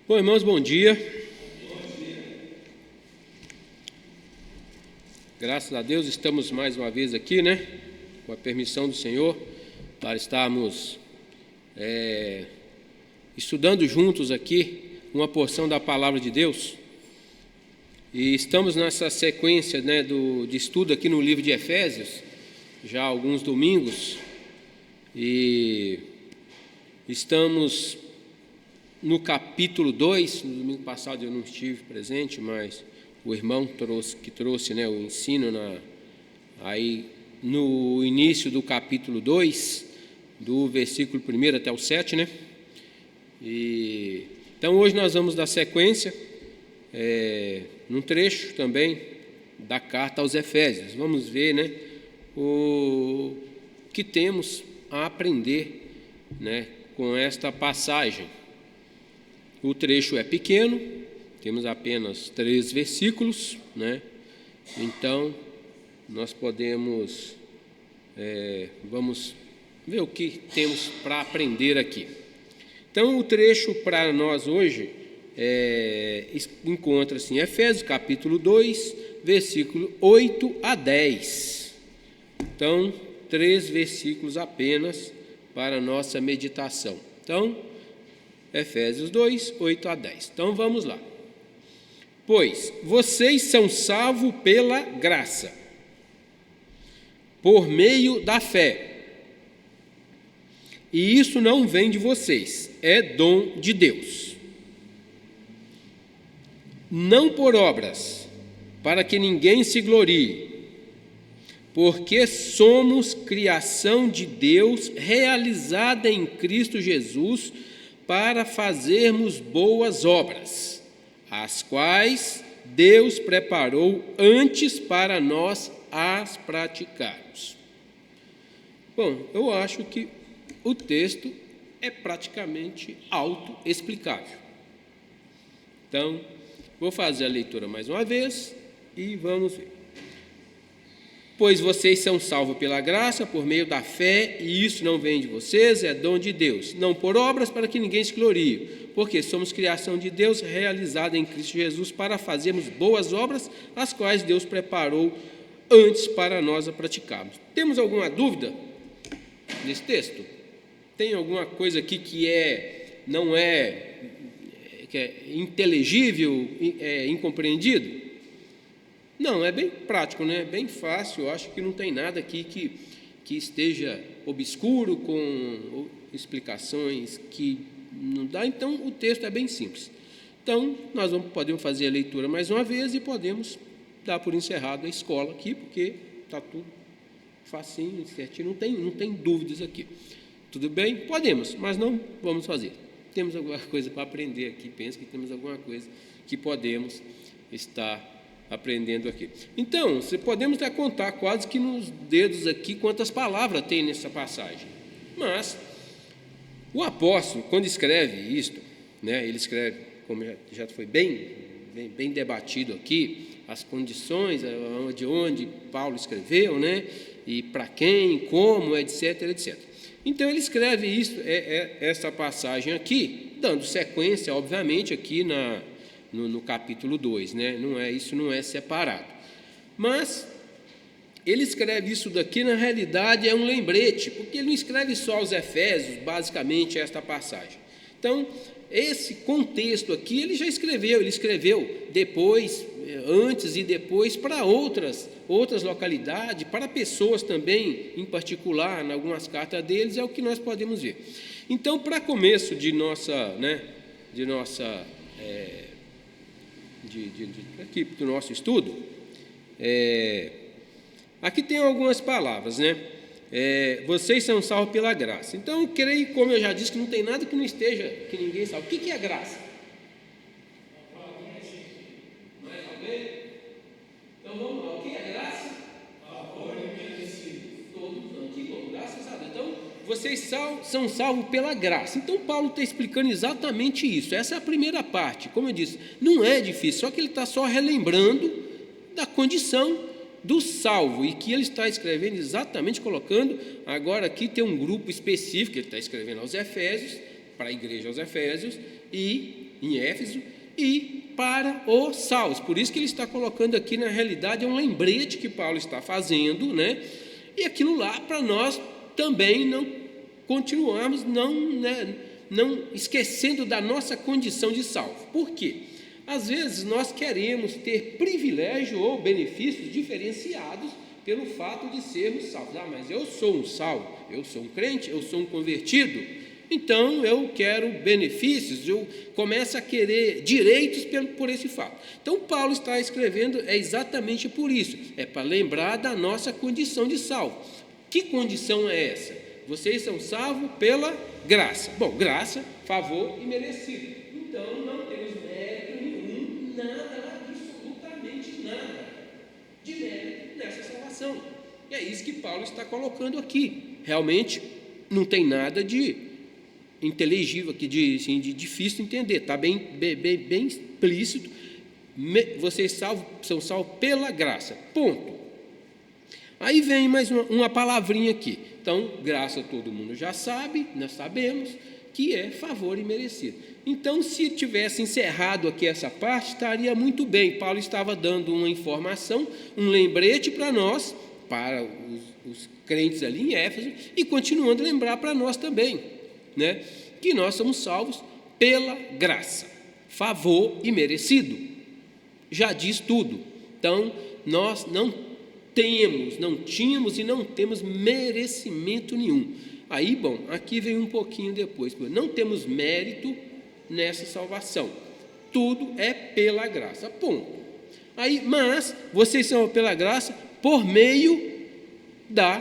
Bom, irmãos, bom dia. Graças a Deus estamos mais uma vez aqui, com a permissão do Senhor, para estarmos estudando juntos aqui uma porção da Palavra de Deus. E estamos nessa sequência de estudo aqui no livro de Efésios, já há alguns domingos, e estamos no capítulo 2, no domingo passado eu não estive presente, mas o irmão trouxe o ensino aí no início do capítulo 2, do versículo 1 até o 7, Então hoje nós vamos dar sequência num trecho também da carta aos Efésios. Vamos ver o que temos a aprender com esta passagem. O trecho é pequeno, temos apenas 3 versículos, Então, nós podemos, vamos ver o que temos para aprender aqui. Então, o trecho para nós hoje encontra-se em Efésios, capítulo 2, versículo 8 a 10. Então, 3 versículos apenas para a nossa meditação. Então, Efésios 2, 8 a 10. Então vamos lá. Pois vocês são salvos pela graça, por meio da fé. E isso não vem de vocês, é dom de Deus. Não por obras, para que ninguém se glorie, porque somos criação de Deus, realizada em Cristo Jesus, para fazermos boas obras, as quais Deus preparou antes para nós as praticarmos. Bom, eu acho que o texto é praticamente autoexplicável. Então, vou fazer a leitura mais uma vez e vamos ver. Pois vocês são salvos pela graça, por meio da fé, e isso não vem de vocês, é dom de Deus, não por obras para que ninguém se glorie, porque somos criação de Deus, realizada em Cristo Jesus, para fazermos boas obras, as quais Deus preparou antes para nós a praticarmos. Temos alguma dúvida nesse texto? Tem alguma coisa aqui que não é inteligível, incompreendido? Não, é bem prático, bem fácil. Eu acho que não tem nada aqui que esteja obscuro, com explicações que não dá. Então, o texto é bem simples. Então, nós podemos fazer a leitura mais uma vez e podemos dar por encerrado a escola aqui, porque está tudo facinho, certinho, não tem dúvidas aqui. Tudo bem? Podemos, mas não vamos fazer. Temos alguma coisa para aprender aqui, penso que temos alguma coisa que podemos estar aprendendo aqui. Então, podemos até contar quase que nos dedos aqui quantas palavras tem nessa passagem. Mas o apóstolo, quando escreve isto, ele escreve, como já foi bem debatido aqui, as condições de onde Paulo escreveu, e para quem, como, etc, etc. Então, ele escreve essa passagem aqui, dando sequência, obviamente, aqui no capítulo 2, isso não é separado. Mas ele escreve isso daqui, na realidade, é um lembrete, porque ele não escreve só aos Efésios, basicamente, esta passagem. Então, esse contexto aqui, ele escreveu depois, antes e depois, para outras localidades, para pessoas também, em particular, em algumas cartas deles, é o que nós podemos ver. Então, para começo aqui do nosso estudo, aqui tem algumas palavras, vocês são salvos pela graça. Então, eu creio, como eu já disse, que não tem nada que não esteja, que ninguém sabe. O que é graça? Então, vamos lá. O que é graça? Todos aqui, bom, graças a Deus. Então, vocês são salvos pela graça. Então, Paulo está explicando exatamente isso. Essa é a primeira parte. Como eu disse, não é difícil, só que ele está só relembrando da condição do salvo, e que ele está escrevendo exatamente, colocando, agora aqui tem um grupo específico, ele está escrevendo aos Efésios, para a igreja aos Efésios, e em Éfeso e para os salvos. Por isso que ele está colocando aqui, na realidade, é um lembrete que Paulo está fazendo, né? E aquilo lá para nós também não continuarmos, não esquecendo da nossa condição de salvo. Por quê? Às vezes nós queremos ter privilégio ou benefícios diferenciados pelo fato de sermos salvos. Mas eu sou um salvo, eu sou um crente, eu sou um convertido, então eu quero benefícios, eu começo a querer direitos por esse fato. Então Paulo está escrevendo exatamente por isso, é para lembrar da nossa condição de salvo. Que condição é essa? Vocês são salvos pela graça. Bom, graça, favor e merecido. Então não temos mérito nenhum, nada, absolutamente nada de mérito nessa salvação. E é isso que Paulo está colocando aqui. Realmente não tem nada de inteligível aqui, de difícil de entender. Está bem explícito. Vocês são salvos pela graça. Ponto. Aí vem mais uma palavrinha aqui. Então, graça todo mundo já sabe, nós sabemos que é favor imerecido. Então, se tivesse encerrado aqui essa parte, estaria muito bem. Paulo estava dando uma informação, um lembrete para nós, para os crentes ali em Éfeso, e continuando a lembrar para nós também, né, que nós somos salvos pela graça, favor imerecido. Já diz tudo. Então, nós não tínhamos e não temos merecimento nenhum. Aí, bom, aqui vem um pouquinho depois. Não temos mérito nessa salvação. Tudo é pela graça. Ponto. Aí, mas vocês são pela graça por meio da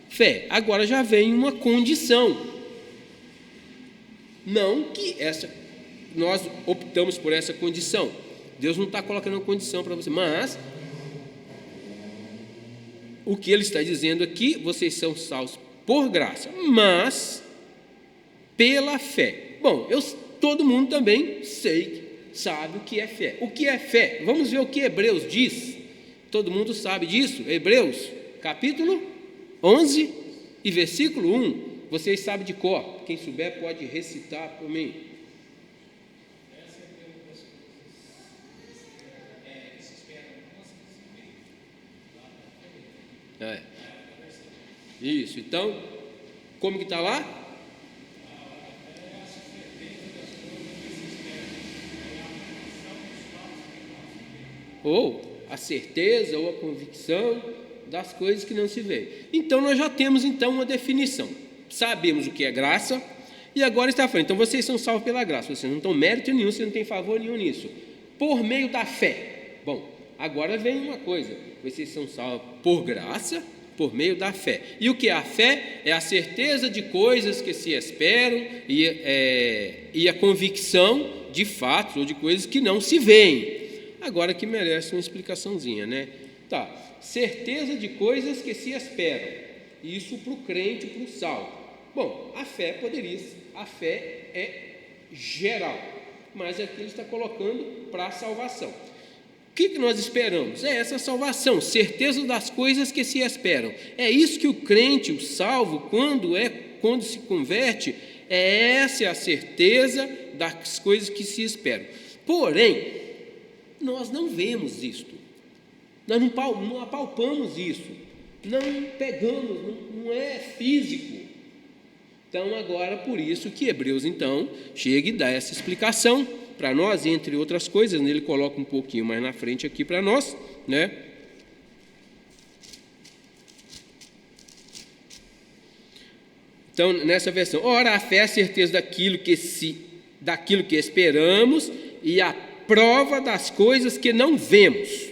fé. Agora já vem uma condição. Não que nós optamos por essa condição. Deus não está colocando uma condição para você, mas o que ele está dizendo aqui, vocês são salvos por graça, mas pela fé. Bom, todo mundo também sabe o que é fé. O que é fé? Vamos ver o que Hebreus diz. Todo mundo sabe disso? Hebreus, capítulo 11 e versículo 1. Vocês sabem de cor. Quem souber pode recitar por mim. Isso, então, como que está lá? Ou a certeza ou a convicção das coisas que não se vê. Então, nós já temos uma definição. Sabemos o que é graça, e agora está falando, então vocês são salvos pela graça, vocês não têm mérito nenhum, vocês não têm favor nenhum nisso, por meio da fé. Bom, agora vem uma coisa, vocês são salvos por graça, por meio da fé. E o que é a fé? É a certeza de coisas que se esperam e a convicção de fatos ou de coisas que não se veem. Agora que merece uma explicaçãozinha, né? Tá, certeza de coisas que se esperam. Isso para o crente, para o salvo. Bom, a fé é geral, mas aqui ele está colocando para a salvação. O que nós esperamos? É essa salvação, certeza das coisas que se esperam. É isso que o crente, o salvo, quando se converte, essa é a certeza das coisas que se esperam. Porém, nós não vemos isto, nós não apalpamos isso, não pegamos, não é físico. Então, agora, por isso que Hebreus, então, chega e dá essa explicação para nós, entre outras coisas, ele coloca um pouquinho mais na frente aqui para nós, né? Então, nessa versão, ora, a fé é a certeza daquilo que esperamos e a prova das coisas que não vemos,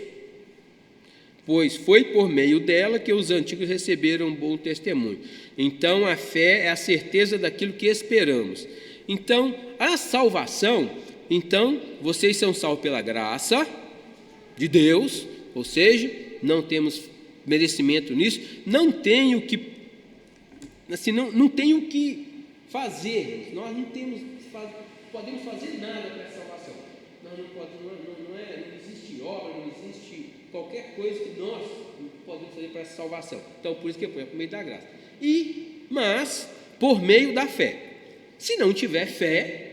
pois foi por meio dela que os antigos receberam um bom testemunho. Então, a fé é a certeza daquilo que esperamos. Então, a salvação, então, vocês são salvos pela graça de Deus, ou seja, não temos merecimento nisso, não tenho que fazer, nós não podemos fazer nada para a salvação. Nós não existe obra, não existe qualquer coisa que nós podemos fazer para essa salvação. Então, por isso que foi por meio da graça. Mas, por meio da fé. Se não tiver fé,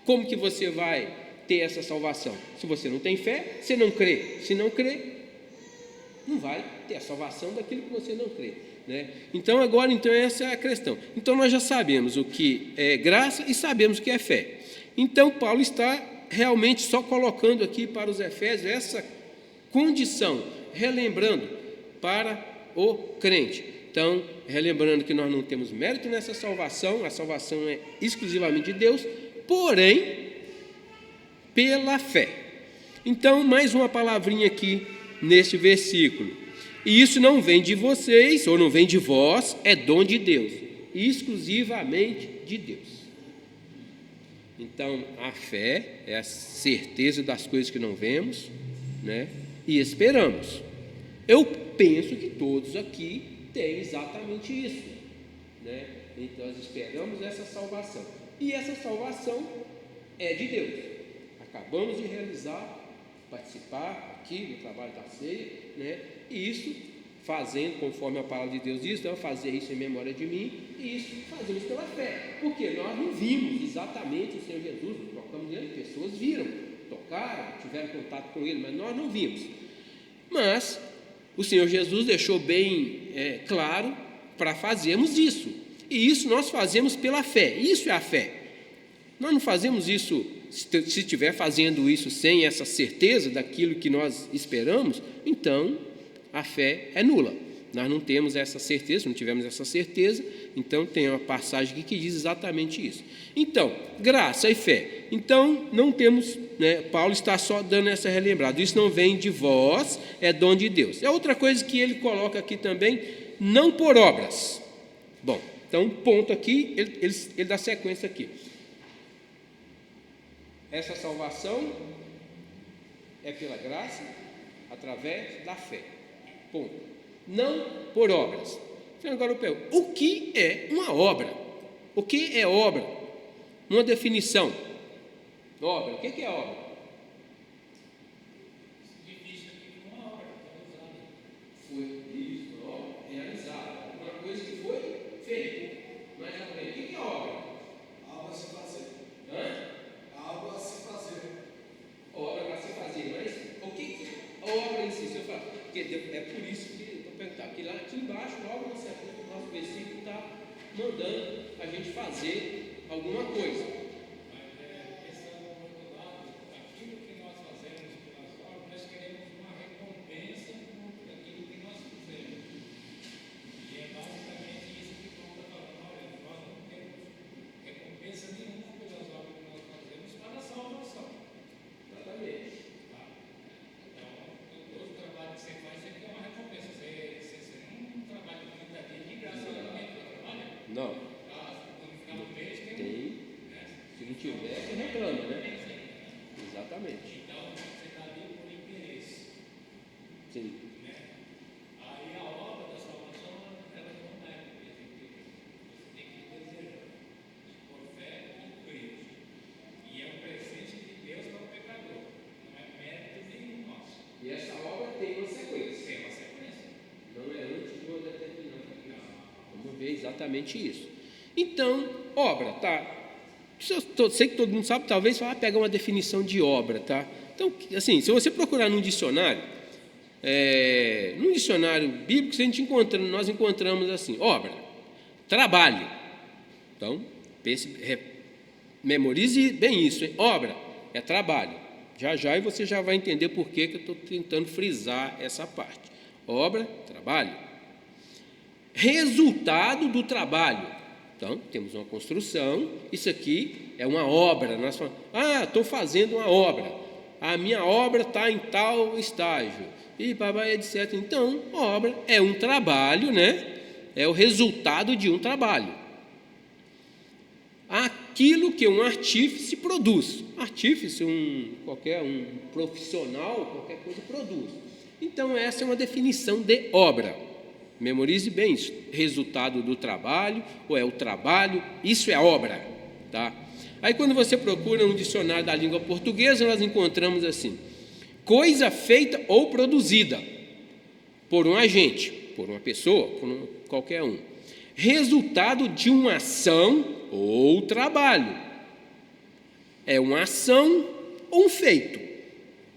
Como que você vai ter essa salvação? Se você não tem fé, você não crê. Se não crê, não vai ter a salvação daquilo que você não crê, né? Então, essa é a questão. Então, nós já sabemos o que é graça e sabemos o que é fé. Então, Paulo está realmente só colocando aqui para os Efésios essa condição, relembrando para o crente. Então, relembrando que nós não temos mérito nessa salvação, a salvação é exclusivamente de Deus, porém, pela fé. Então, mais uma palavrinha aqui neste versículo. E isso não vem de vocês, ou não vem de vós, é dom de Deus, exclusivamente de Deus. Então, a fé é a certeza das coisas que não vemos, né? E esperamos. Eu penso que todos aqui têm exatamente isso, né? Então, nós esperamos essa salvação. E essa salvação é de Deus. Acabamos de realizar, participar aqui do trabalho da ceia, né? E isso fazendo conforme a palavra de Deus diz, então fazer isso em memória de mim, e isso fazemos pela fé, porque nós não vimos exatamente o Senhor Jesus, tocamos nele, pessoas viram, tocaram, tiveram contato com ele, mas nós não vimos. Mas o Senhor Jesus deixou bem claro para fazermos isso, e isso nós fazemos pela fé. Isso é a fé. Nós não fazemos isso, se estiver fazendo isso sem essa certeza daquilo que nós esperamos, então a fé é nula. Nós não temos essa certeza, não tivemos essa certeza, então tem uma passagem aqui que diz exatamente isso. Então, graça e fé. Então, não temos, né, Paulo está só dando essa relembrada. Isso não vem de vós, é dom de Deus. É outra coisa que ele coloca aqui também, não por obras. Bom, então, um ponto aqui, ele dá sequência aqui. Essa salvação é pela graça, através da fé. Ponto. Não por obras. Então, agora eu pergunto, o que é uma obra? O que é obra? Uma definição. Obra, o que é obra? Foi isso, realizado. Uma coisa que foi feita. Mas o que é obra? Algo a se fazer. Hã? Algo a se fazer. Obra a se fazer, mas o que a obra em si? Se eu falo, porque é por isso que eu estou perguntando, porque lá aqui embaixo, logo no nosso versículo, está mandando a gente fazer alguma coisa. Não. Tem. Se não tiver, você reclama, né? Exatamente. Então, você está ali por interesse. Sim. Aí a obra da salvação, ela não é, porque você tem que desejar, por fé e crer. E é um presente de Deus para o pecador, não é mérito nenhum nosso. E essa obra tem uma sequência. Tem uma sequência. Não é antes de uma determinada. Vamos ver exatamente isso. Então, obra, tá? Sei que todo mundo sabe, talvez vai pegar uma definição de obra, tá? Então, assim, se você procurar num dicionário bíblico, nós encontramos assim, obra, trabalho. Então, memorize bem isso, hein? Obra é trabalho. Já você já vai entender por que eu estou tentando frisar essa parte. Obra, trabalho. Resultado do trabalho. Então, temos uma construção, isso aqui é uma obra. Nós falamos, estou fazendo uma obra, a minha obra está em tal estágio, e papai, etc. Então, obra é um trabalho, né? É o resultado de um trabalho. Aquilo que um artífice produz. Artífice, qualquer profissional, qualquer coisa produz. Então, essa é uma definição de obra. Memorize bem isso, resultado do trabalho, ou é o trabalho, isso é obra, tá? Aí quando você procura um dicionário da língua portuguesa, nós encontramos assim, coisa feita ou produzida por um agente, por uma pessoa, por qualquer um, resultado de uma ação ou trabalho, É uma ação ou um feito.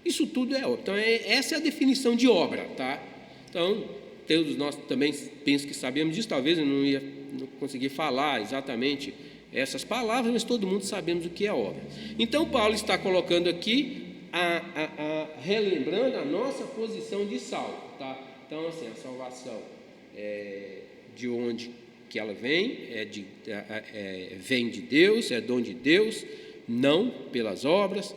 Isso tudo é obra. Então, essa é a definição de obra, tá? Então, todos nós também penso que sabemos disso, talvez eu não conseguir falar exatamente essas palavras, mas todo mundo sabemos o que é obra. Então, Paulo está colocando aqui, relembrando a nossa posição de salvo, tá? Então, assim, a salvação de onde que ela vem, vem de Deus, é dom de Deus, não pelas obras,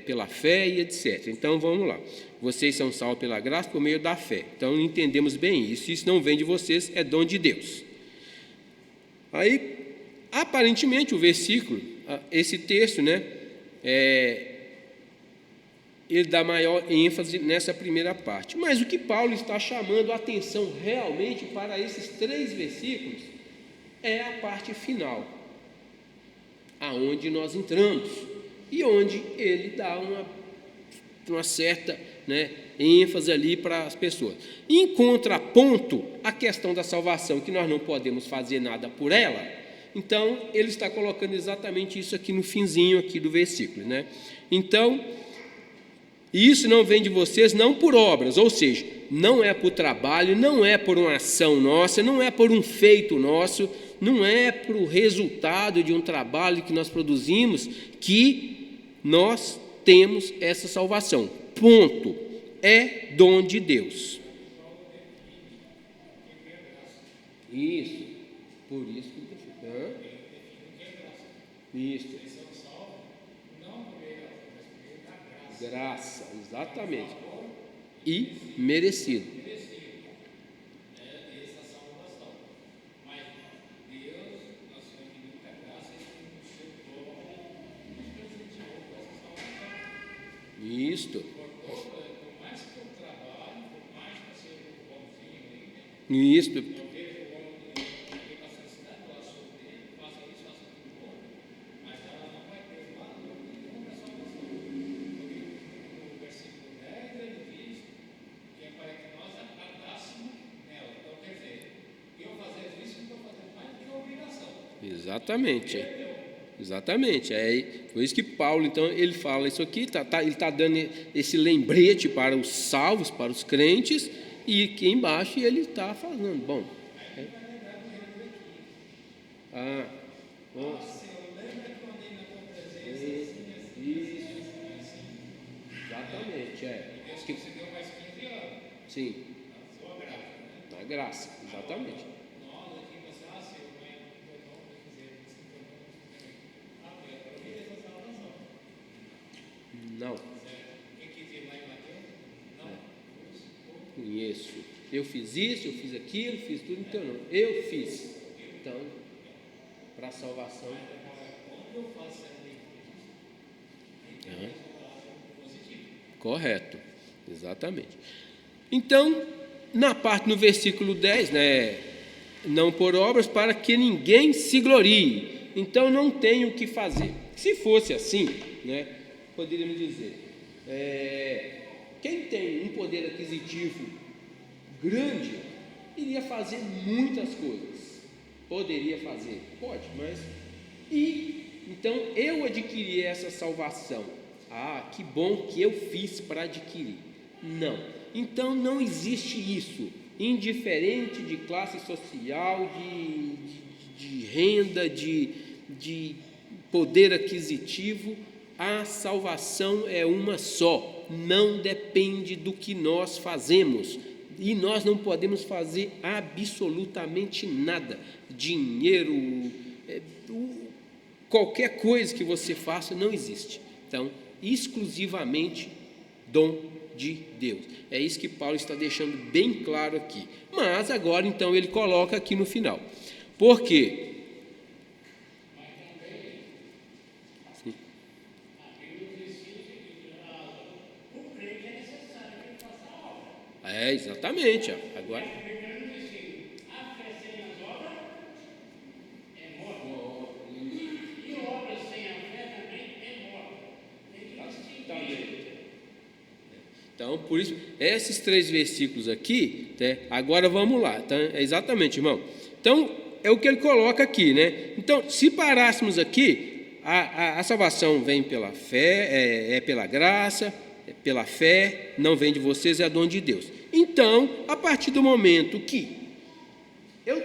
pela fé e etc. Então, vamos lá. Vocês são salvos pela graça por meio da fé. Então, entendemos bem isso. Isso não vem de vocês, é dom de Deus. Aí, aparentemente, o versículo, esse texto, né, ele dá maior ênfase nessa primeira parte. Mas o que Paulo está chamando a atenção realmente para esses 3 versículos é a parte final, aonde nós entramos e onde ele dá uma certa, né, ênfase ali para as pessoas. Em contraponto, a questão da salvação, que nós não podemos fazer nada por ela, então ele está colocando exatamente isso aqui no finzinho aqui do versículo, né? Então, isso não vem de vocês, não por obras, ou seja, não é por trabalho, não é por uma ação nossa, não é por um feito nosso, não é por o resultado de um trabalho que nós produzimos que nós temos essa salvação. Ponto. É dom de Deus. Isso. Por isso que isso. Graça, exatamente. E merecido. Isto. Isto. Exatamente. Exatamente. Por isso que Paulo, então, ele fala isso aqui, ele está dando esse lembrete para os salvos, para os crentes, e aqui embaixo ele está falando. Bom. Nossa. Exatamente. Sim. Na graça, exatamente. Não. Conheço. Eu fiz isso, eu fiz aquilo, fiz tudo, então não. Eu fiz. Então, para a salvação. Correto. Exatamente. Então, no versículo 10, né? Não por obras, para que ninguém se glorie. Então, não tem o que fazer. Se fosse assim, né? Poderíamos dizer, quem tem um poder aquisitivo grande, iria fazer muitas coisas. Poderia fazer? Pode, mas... Então, eu adquiri essa salvação. Que bom que eu fiz para adquirir. Não. Então, não existe isso. Indiferente de classe social, de renda, de poder aquisitivo, a salvação é uma só, não depende do que nós fazemos, e nós não podemos fazer absolutamente nada. Dinheiro, qualquer coisa que você faça não existe. Então, exclusivamente dom de Deus. É isso que Paulo está deixando bem claro aqui. Mas agora, então, ele coloca aqui no final. Por quê? Exatamente. Agora. Então, por isso, esses 3 versículos aqui, né, agora vamos lá. Tá? Exatamente, irmão. Então, é o que ele coloca aqui, né? Então, se parássemos aqui, a salvação vem pela fé, é pela graça, é pela fé, não vem de vocês, é dom de Deus. Então, a partir do momento que eu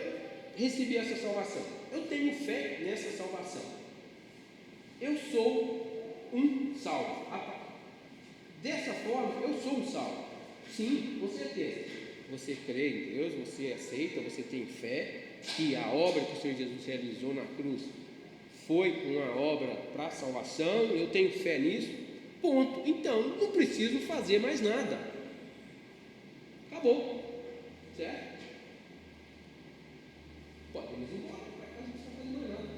recebi essa salvação, eu tenho fé nessa salvação, eu sou um salvo. Dessa forma, eu sou um salvo. Sim, com certeza. Você crê em Deus, você aceita, você tem fé que a obra que o Senhor Jesus realizou na cruz foi uma obra para a salvação, eu tenho fé nisso, ponto. Então, não preciso fazer mais nada. Acabou. Certo? Podemos ir embora, para casa não precisa fazer mais nada.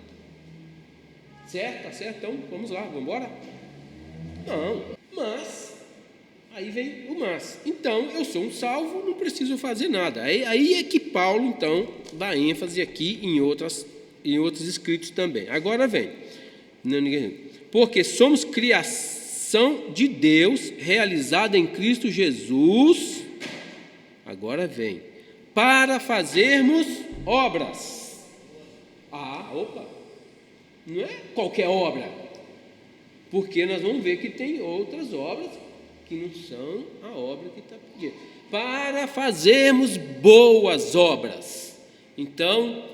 Certo? Tá certo? Então, vamos lá, vamos embora? Não, mas, aí vem o mas. Então, eu sou um salvo, não preciso fazer nada. Aí é que Paulo, então, dá ênfase aqui em outros escritos também. Agora vem. Porque somos criação de Deus, realizada em Cristo Jesus. Agora vem. Para fazermos obras. Não é qualquer obra. Porque nós vamos ver que tem outras obras que não são a obra que está pedindo. Para fazermos boas obras. Então,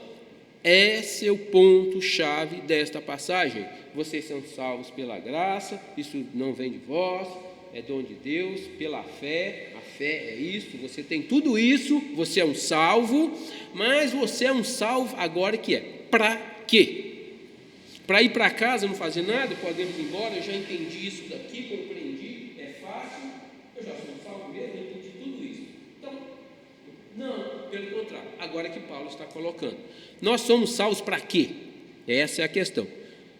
esse é o ponto-chave desta passagem. Vocês são salvos pela graça, isso não vem de vós, é dom de Deus, pela fé, a fé é isso, você tem tudo isso, você é um salvo, mas você é um salvo agora que é para quê? Para ir para casa, não fazer nada, podemos ir embora, eu já entendi isso daqui, compreendi, é fácil, eu já sou salvo mesmo, eu entendi tudo isso. Então, não, pelo contrário, agora que Paulo está colocando. Nós somos salvos para quê? Essa é a questão.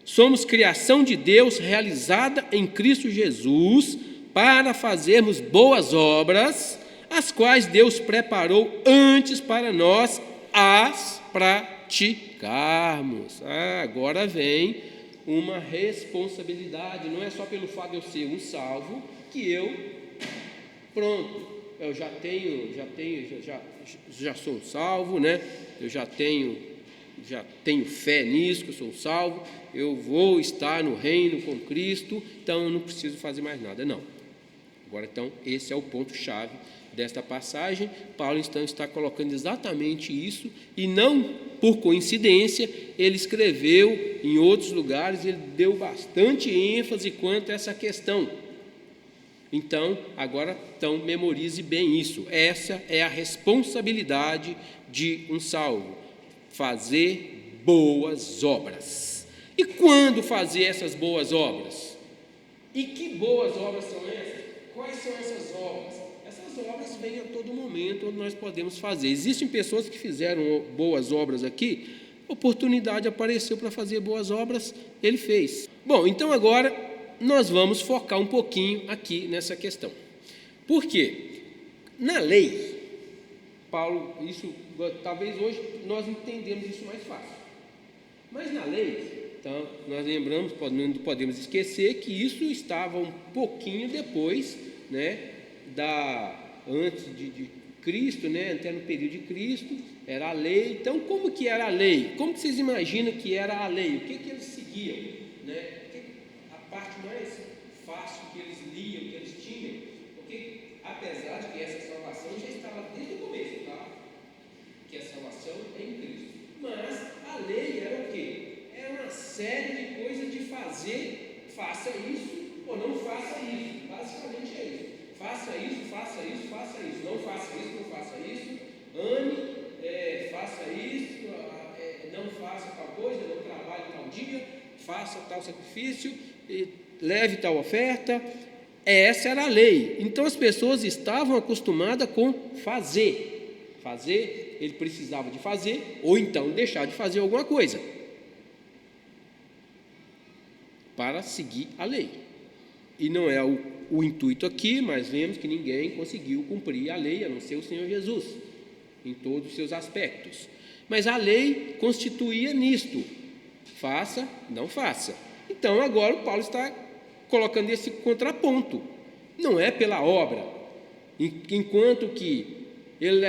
Somos criação de Deus realizada em Cristo Jesus para fazermos boas obras, as quais Deus preparou antes para nós as praticarmos. Agora vem uma responsabilidade, não é só pelo fato de eu ser um salvo, que eu já sou um salvo, né? Eu já tenho fé nisso, que eu sou um salvo, eu vou estar no reino com Cristo, então eu não preciso fazer mais nada, não. Agora, então, esse é o ponto-chave desta passagem. Paulo, então, está colocando exatamente isso, e não por coincidência, ele escreveu em outros lugares, ele deu bastante ênfase quanto a essa questão. Então, agora, memorize bem isso. Essa é a responsabilidade de um salvo, fazer boas obras. E quando fazer essas boas obras? E que boas obras são essas? Quais são essas obras? Essas obras vêm a todo momento onde nós podemos fazer. Existem pessoas que fizeram boas obras aqui, oportunidade apareceu para fazer boas obras, ele fez. Bom, então agora nós vamos focar um pouquinho aqui nessa questão. Por quê? Na lei, Paulo, isso talvez hoje nós entendemos isso mais fácil. Mas na lei, então, nós lembramos, não podemos esquecer que isso estava um pouquinho depois, né, antes de Cristo, né, até no período de Cristo, era a lei. Então, como que era a lei? Como que vocês imaginam que era a lei? O que eles seguiam? Né? A parte mais fácil que eles liam, que eles tinham, porque apesar de que essa salvação já estava desde o começo, tá? Que a salvação é em Cristo. Mas a lei era o quê? Era uma série de coisas de fazer, faça isso ou não faça isso. Basicamente é isso. Faça isso, faça isso, faça isso. Não faça isso, não faça isso. Ame, faça isso, não faça tal coisa, não trabalhe tal dia, faça tal sacrifício, leve tal oferta. Essa era a lei. Então as pessoas estavam acostumadas com fazer. Fazer, ele precisava de fazer, ou então deixar de fazer alguma coisa para seguir a lei. E não é o intuito aqui, mas vemos que ninguém conseguiu cumprir a lei, a não ser o Senhor Jesus, em todos os seus aspectos. Mas a lei constituía nisto: faça, não faça. Então agora o Paulo está colocando esse contraponto. Não é pela obra. Enquanto que ele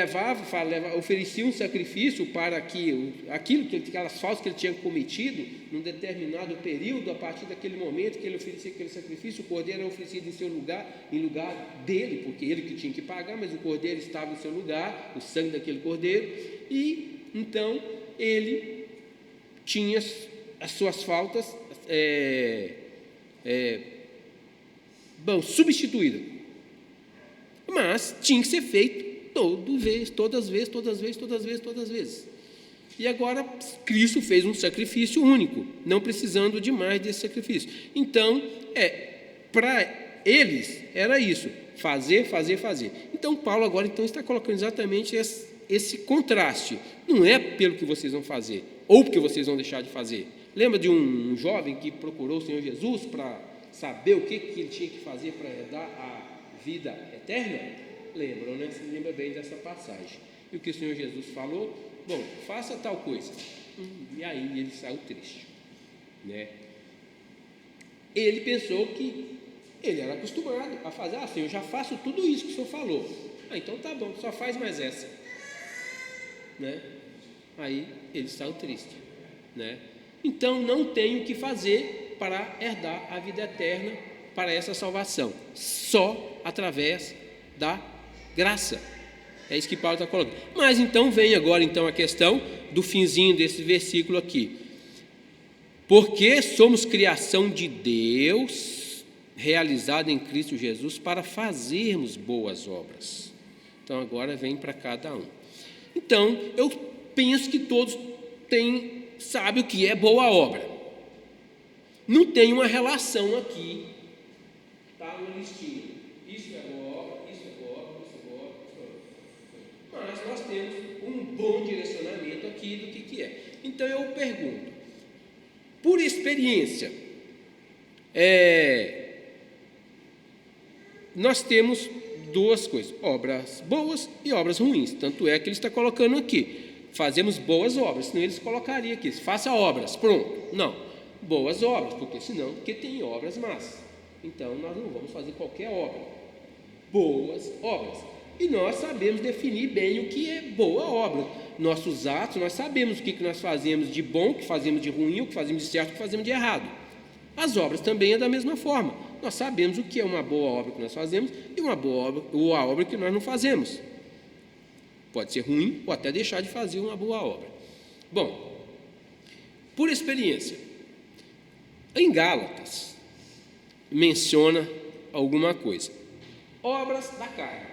oferecia um sacrifício para aquelas faltas que ele tinha cometido num determinado período. A partir daquele momento que ele oferecia aquele sacrifício, o cordeiro era oferecido em seu lugar, em lugar dele, porque ele que tinha que pagar, mas o cordeiro estava em seu lugar, o sangue daquele cordeiro, e então ele tinha as suas faltas substituídas, mas tinha que ser feito todas as vezes. E agora Cristo fez um sacrifício único, não precisando de mais desse sacrifício. Então, para eles era isso, fazer. Então Paulo agora está colocando exatamente esse contraste. Não é pelo que vocês vão fazer, ou porque vocês vão deixar de fazer. Lembra de um jovem que procurou o Senhor Jesus para saber o que ele tinha que fazer para herdar a vida eterna? Lembram, né? Se lembra bem dessa passagem. E o que o Senhor Jesus falou? Bom, faça tal coisa. E aí ele saiu triste, né? Ele pensou que ele era acostumado a fazer. Senhor, eu já faço tudo isso que o Senhor falou. Então tá bom, só faz mais essa, né? Aí ele saiu triste, né? Então não tem o que fazer para herdar a vida eterna, para essa salvação, só através da graça. É isso que Paulo está colocando. Mas então vem agora a questão do finzinho desse versículo aqui. Porque somos criação de Deus, realizada em Cristo Jesus, para fazermos boas obras. Então agora vem para cada um. Então eu penso que todos sabem o que é boa obra. Não tem uma relação aqui, tá? Uma listinha. Isso é boa obra, isso é boa obra, isso é boa obra, isso é boa obra. Mas nós temos um bom direcionamento aqui do que é. Então eu pergunto, por experiência, nós temos duas coisas, obras boas e obras ruins. Tanto é que ele está colocando aqui, fazemos boas obras, senão eles colocariam aqui, faça obras, pronto. Não, boas obras, porque tem obras más. Então nós não vamos fazer qualquer obra, boas obras. E nós sabemos definir bem o que é boa obra. Nossos atos, nós sabemos o que nós fazemos de bom, o que fazemos de ruim, o que fazemos de certo, o que fazemos de errado. As obras também é da mesma forma. Nós sabemos o que é uma boa obra que nós fazemos e uma boa obra, ou a obra que nós não fazemos. Pode ser ruim ou até deixar de fazer uma boa obra. Bom, por experiência, em Gálatas menciona alguma coisa. Obras da carne.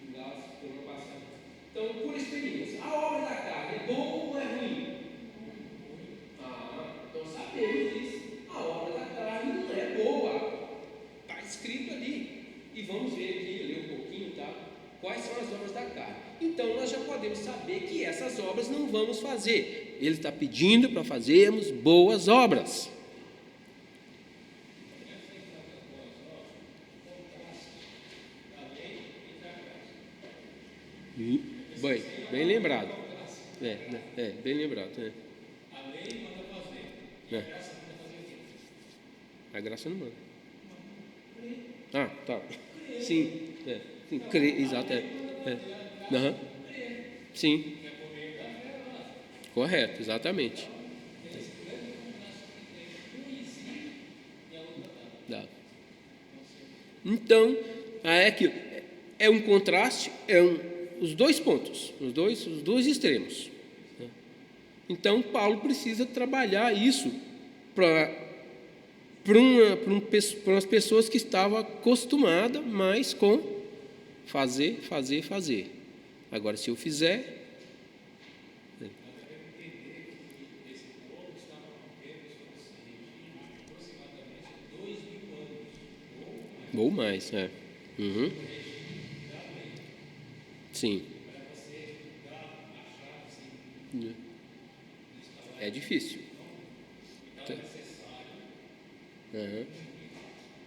Em Gálatas tem uma passagem. Então, por experiência, a obra da carne é boa ou é ruim? Então sabemos isso. A obra da carne não é boa. Está escrito ali. E vamos ver aqui, ler um pouquinho, tá? Quais são as obras da carne. Então nós já podemos saber que essas obras não vamos fazer. Ele está pedindo para fazermos boas obras. Bem lembrado. Bem lembrado. A lei manda fazer, e a graça manda fazer o quê? A graça não manda. Tá. Sim, exato. Sim. Correto, exatamente. Dá. Então, é um contraste, os dois pontos, os dois extremos. Então, Paulo precisa trabalhar isso para umas pessoas que estavam acostumadas mais com fazer. Agora, se eu fizer... Ou mais, Uhum. Sim. É difícil.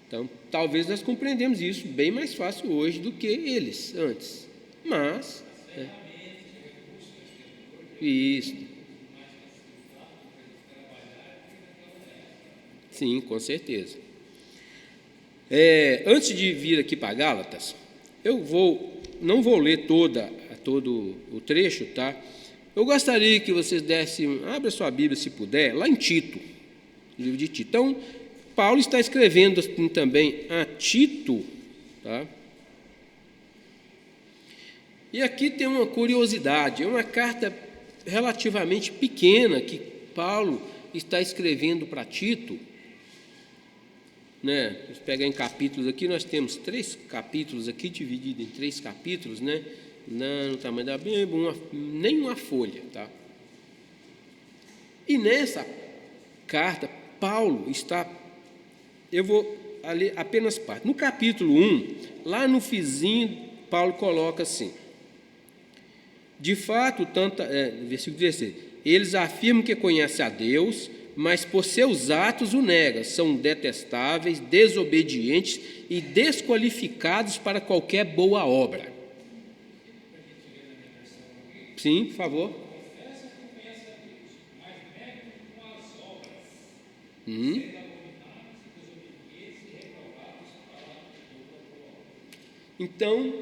Então, talvez nós compreendemos isso bem mais fácil hoje do que eles antes. Mas... Isso. Sim, com certeza. Antes de vir aqui para Gálatas, eu vou não vou ler todo o trecho, tá? Eu gostaria que vocês dessem, abra sua Bíblia se puder, lá em Tito, livro de Tito. Então, Paulo está escrevendo assim, também a Tito, tá? E aqui tem uma curiosidade, é uma carta relativamente pequena que Paulo está escrevendo para Tito, né? Se pegar em capítulos aqui, nós temos 3 capítulos aqui, dividido em 3 capítulos, né? No tamanho da Bíblia, nem uma folha, tá? E nessa carta, Paulo está, eu vou ler apenas parte. No capítulo 1, lá no finzinho, Paulo coloca assim: de fato, versículo 16, eles afirmam que conhecem a Deus, mas por seus atos o negam, são detestáveis, desobedientes e desqualificados para qualquer boa obra. Sim, por favor. Confessa que conhece a Deus, mas negam com as obras, sendo abomináveis, desobedientes e reprovados para outra obra. Então,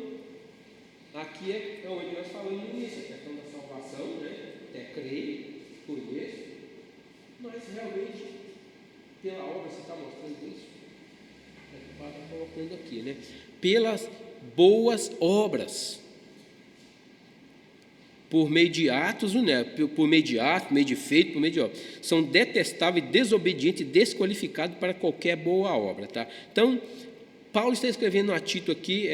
aqui é onde nós falamos no início, a questão da salvação, né? Creio, conheço, mas realmente, pela obra, você está mostrando isso? O Paulo está colocando aqui, né? Pelas boas obras, por meio de atos, né? Por meio de atos, por meio de feito, por meio de obra, são detestáveis, desobedientes e desqualificados para qualquer boa obra, tá? Então, Paulo está escrevendo a Tito aqui,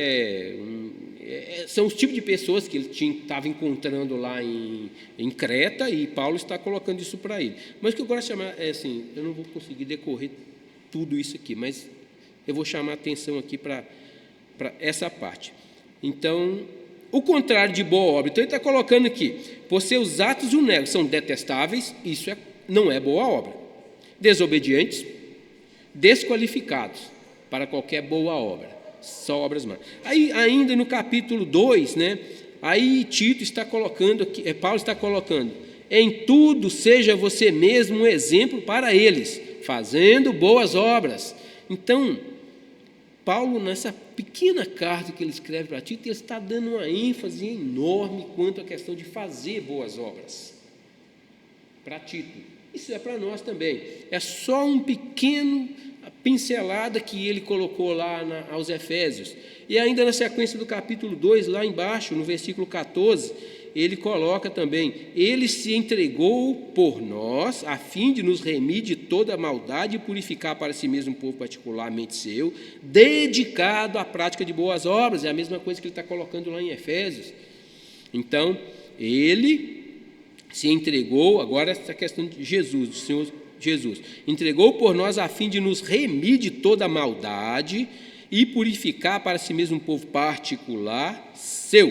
são os tipos de pessoas que ele estava encontrando lá em Creta, e Paulo está colocando isso para ele. Mas o que eu gosto de chamar é assim, eu não vou conseguir decorrer tudo isso aqui, mas eu vou chamar a atenção aqui para essa parte. Então, o contrário de boa obra. Então, ele está colocando aqui, por seus atos o negam, são detestáveis, isso não é boa obra. Desobedientes, desqualificados para qualquer boa obra, só obras más. Aí, ainda no capítulo 2, né, aí Tito está colocando aqui, Paulo está colocando: em tudo seja você mesmo um exemplo para eles, fazendo boas obras. Então, Paulo, nessa pequena carta que ele escreve para Tito, ele está dando uma ênfase enorme quanto à questão de fazer boas obras para Tito. Isso é para nós também. É só um pequeno pincelada que ele colocou lá aos Efésios. E ainda na sequência do capítulo 2, lá embaixo, no versículo 14, ele coloca também: ele se entregou por nós, a fim de nos remir de toda maldade e purificar para si mesmo um povo particularmente seu, dedicado à prática de boas obras. É a mesma coisa que ele está colocando lá em Efésios. Então, ele se entregou, agora essa questão de Jesus, do Senhor Jesus, entregou por nós a fim de nos remir de toda maldade e purificar para si mesmo um povo particular seu,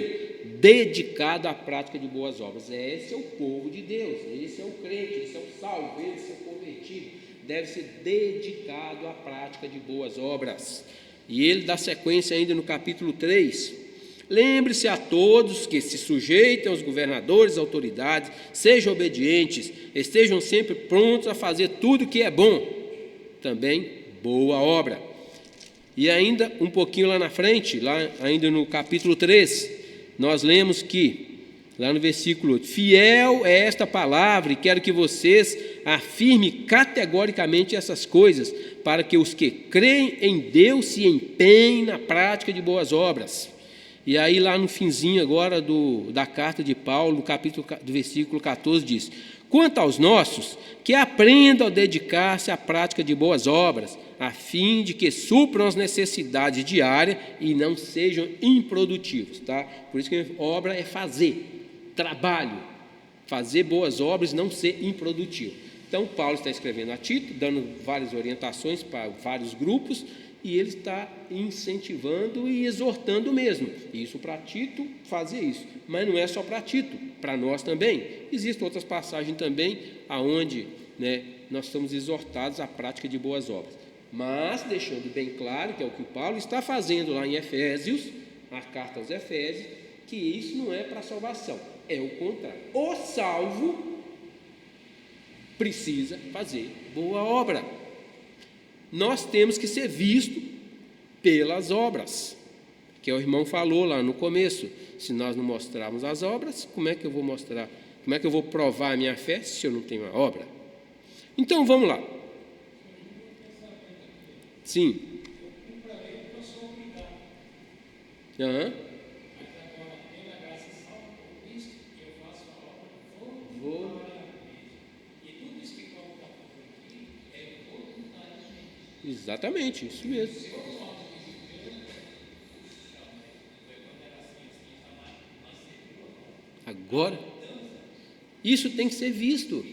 dedicado à prática de boas obras. Esse é o povo de Deus, esse é o crente, esse é o salvo, esse é o convertido, deve ser dedicado à prática de boas obras. E ele dá sequência ainda no capítulo 3, lembre-se a todos que se sujeitem aos governadores, autoridades, sejam obedientes, estejam sempre prontos a fazer tudo que é bom, também boa obra. E ainda um pouquinho lá na frente, lá ainda no capítulo 3, nós lemos que, lá no versículo 8, fiel é esta palavra, e quero que vocês afirmem categoricamente essas coisas, para que os que creem em Deus se empenhem na prática de boas obras. E aí lá no finzinho agora da carta de Paulo, no capítulo do versículo 14, diz: quanto aos nossos, que aprendam a dedicar-se à prática de boas obras, a fim de que supram as necessidades diárias e não sejam improdutivos, tá? Por isso que obra é fazer, trabalho, fazer boas obras, não ser improdutivo. Então, Paulo está escrevendo a Tito, dando várias orientações para vários grupos, e ele está incentivando e exortando mesmo. Isso para Tito, fazer isso. Mas não é só para Tito, para nós também. Existem outras passagens também, aonde, né, nós estamos exortados à prática de boas obras. Mas, deixando bem claro, que é o que Paulo está fazendo lá em Efésios, a carta aos Efésios, que isso não é para salvação, é o contrário. O salvo precisa fazer boa obra. Nós temos que ser vistos pelas obras, Porque o irmão falou lá no começo, se nós não mostrarmos as obras, como é que eu vou mostrar, como é que eu vou provar a minha fé se eu não tenho a obra? Então, vamos lá. Sim. Aham. Vou. Exatamente, isso mesmo. Agora, isso tem que ser visto.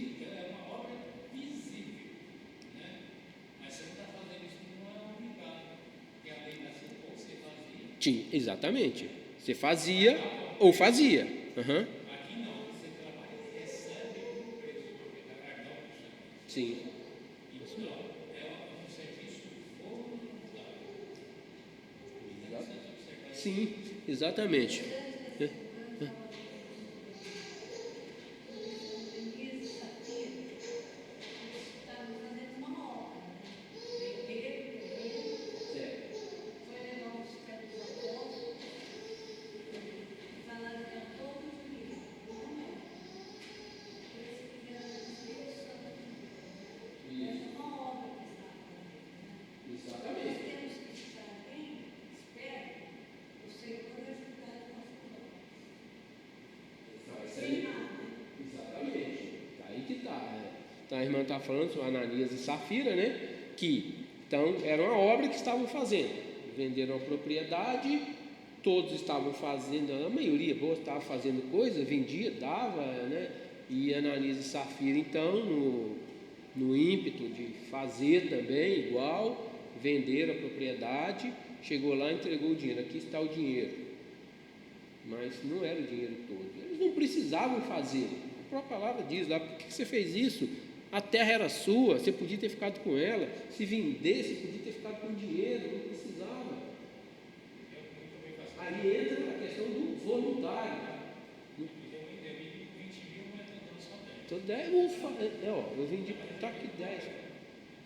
Exatamente. Você fazia ou fazia. Uhum. Sim. Sim, exatamente. Então, a irmã está falando sobre Ananias e Safira, né? Que então era uma obra que estavam fazendo. Venderam a propriedade, todos estavam fazendo, a maioria boa estava fazendo coisa, vendia, dava, né? E Ananias e Safira, então, no ímpeto de fazer também igual, venderam a propriedade, chegou lá e entregou o dinheiro. Aqui está o dinheiro. Mas não era o dinheiro todo. Eles não precisavam fazer. A própria palavra diz lá, por que você fez isso? A terra era sua, você podia ter ficado com ela. Se vendesse, podia ter ficado com o dinheiro, não precisava. Aí entra a questão do voluntário. Então, 10, eu vendi, está aqui 10.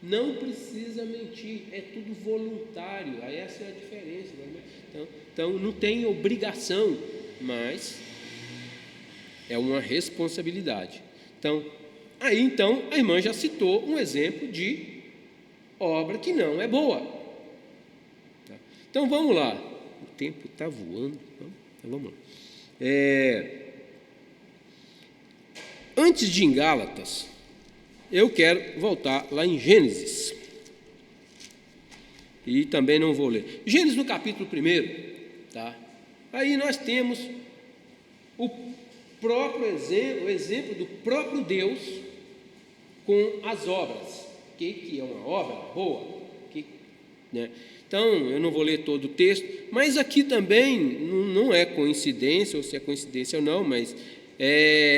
Não precisa mentir, é tudo voluntário. Aí essa é a diferença. Né? Então não tem obrigação, mas é uma responsabilidade. Então a irmã já citou um exemplo de obra que não é boa. Tá? Então vamos lá. O tempo está voando. Então vamos lá. Antes de ir em Gálatas, eu quero voltar lá em Gênesis. E também não vou ler. Gênesis no capítulo 1. Tá? Aí nós temos o exemplo do próprio Deus com as obras. O que é uma obra boa? Né? Então, eu não vou ler todo o texto, mas aqui também não é coincidência, ou se é coincidência ou não, mas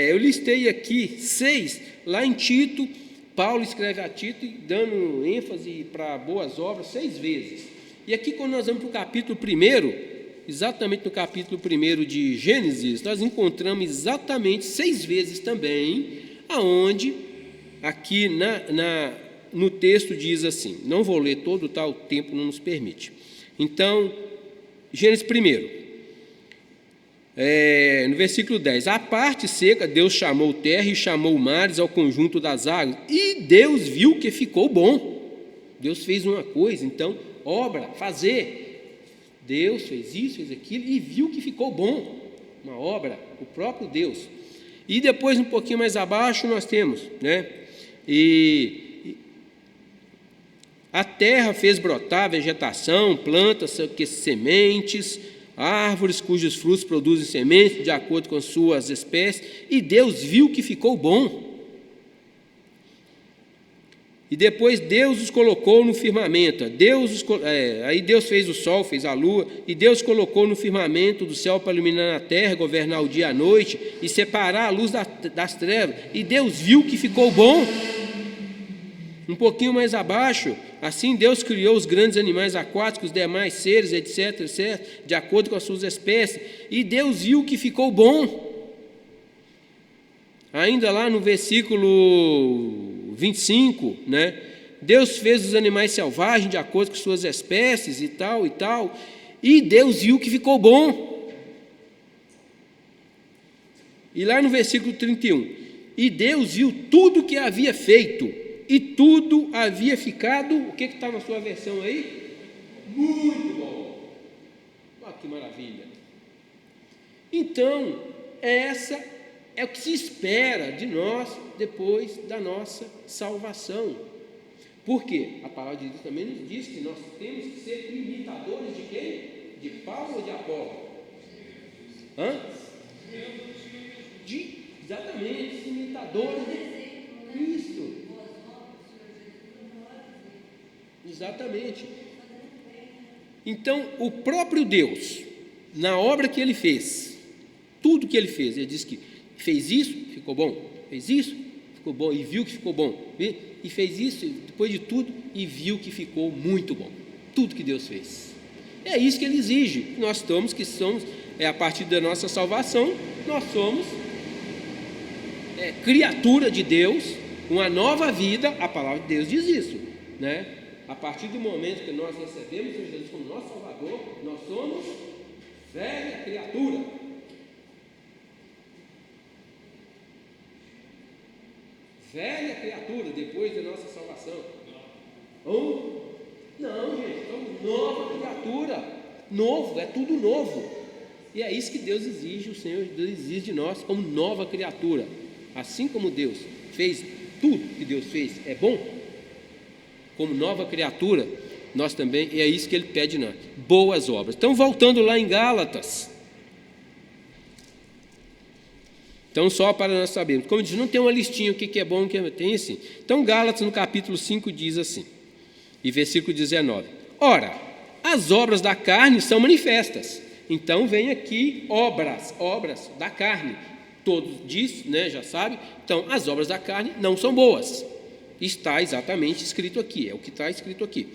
eu listei aqui 6, lá em Tito, Paulo escreve a Tito, dando ênfase para boas obras 6 vezes. E aqui, quando nós vamos para o capítulo 1, exatamente no capítulo 1 de Gênesis, nós encontramos exatamente 6 vezes também, aonde aqui no texto diz assim, não vou ler todo, tá, o tempo não nos permite. Então, Gênesis 1, no versículo 10, a parte seca, Deus chamou terra e chamou mares ao conjunto das águas, e Deus viu que ficou bom. Deus fez uma coisa, então, obra, fazer. Deus fez isso, fez aquilo, e viu que ficou bom. Uma obra, o próprio Deus. E depois, um pouquinho mais abaixo, nós temos, né? E a terra fez brotar vegetação, plantas, sementes, árvores cujos frutos produzem sementes de acordo com suas espécies, e Deus viu que ficou bom. E depois Deus os colocou no firmamento. Aí Deus fez o sol, fez a lua, e Deus colocou no firmamento do céu para iluminar a terra, governar o dia e a noite, e separar a luz das trevas. E Deus viu que ficou bom. Um pouquinho mais abaixo, assim Deus criou os grandes animais aquáticos, os demais seres, etc., de acordo com as suas espécies. E Deus viu que ficou bom. Ainda lá no versículo 25, né? Deus fez os animais selvagens de acordo com suas espécies e tal, E Deus viu que ficou bom. E lá no versículo 31, e Deus viu tudo que havia feito, e tudo havia ficado, o que está na sua versão aí? Muito bom. Olha que maravilha. Então, essa é o que se espera de nós depois da nossa salvação. Por quê? A palavra de Deus também nos diz que nós temos que ser imitadores de quem? De Paulo ou de Apolo? Exatamente, imitadores de Cristo. Exatamente. Então, o próprio Deus, na obra que Ele fez, tudo que Ele fez, Ele diz que fez isso, ficou bom, fez isso, ficou bom, e viu que ficou bom, e fez isso, depois de tudo, e viu que ficou muito bom, tudo que Deus fez. É isso que Ele exige. Nós estamos, que somos, a partir da nossa salvação, nós somos criatura de Deus, uma nova vida. A palavra de Deus diz isso, né? A partir do momento que nós recebemos Jesus como nosso Salvador, nós somos velha criatura. Velha criatura depois da nossa salvação. Não, gente, somos nova criatura. Novo, é tudo novo. E é isso que Deus exige, o Senhor Deus exige de nós como nova criatura. Assim como Deus fez tudo que Deus fez é bom, como nova criatura, nós também, é isso que Ele pede de nós, boas obras. Então, voltando lá em Gálatas. Então, só para nós sabermos, como diz, não tem uma listinha, o que é bom, o que tem assim. Então, Gálatas, no capítulo 5, diz assim, e versículo 19: ora, as obras da carne são manifestas. Então, vem aqui obras da carne. Todos diz, né, já sabe. Então, as obras da carne não são boas. Está exatamente escrito aqui, é o que está escrito aqui.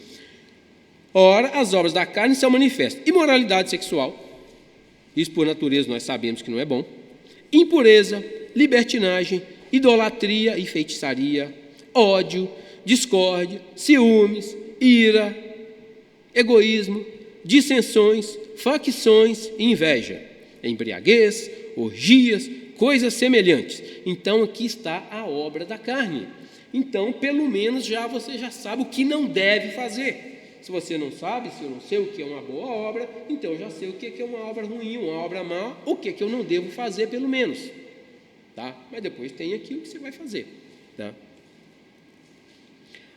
Ora, as obras da carne são manifestas: imoralidade sexual, isso por natureza nós sabemos que não é bom, impureza, libertinagem, idolatria e feitiçaria, ódio, discórdia, ciúmes, ira, egoísmo, dissensões, facções e inveja, embriaguez, orgias, coisas semelhantes. Então aqui está a obra da carne. Então, pelo menos você já sabe o que não deve fazer. Se você não sabe, se eu não sei o que é uma boa obra, então eu já sei o que é uma obra ruim, uma obra má, o que eu não devo fazer, pelo menos. Tá? Mas depois tem aqui o que você vai fazer. Tá?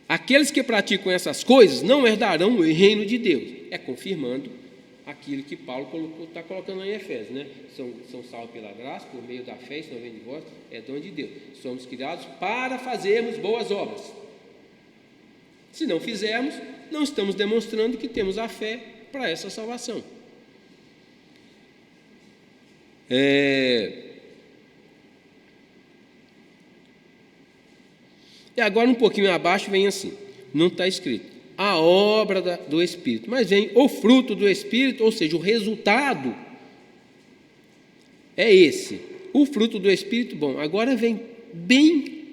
Aqueles que praticam essas coisas não herdarão o reino de Deus. É confirmando aquilo que Paulo está colocando lá em Efésios, né? São salvos pela graça, por meio da fé, isso não vem de vós, é dom de Deus. Somos criados para fazermos boas obras. Se não fizermos, não estamos demonstrando que temos a fé para essa salvação. E agora um pouquinho abaixo vem assim, não está escrito a obra do Espírito, mas vem o fruto do Espírito, ou seja, o resultado é esse, o fruto do Espírito bom. Agora vem bem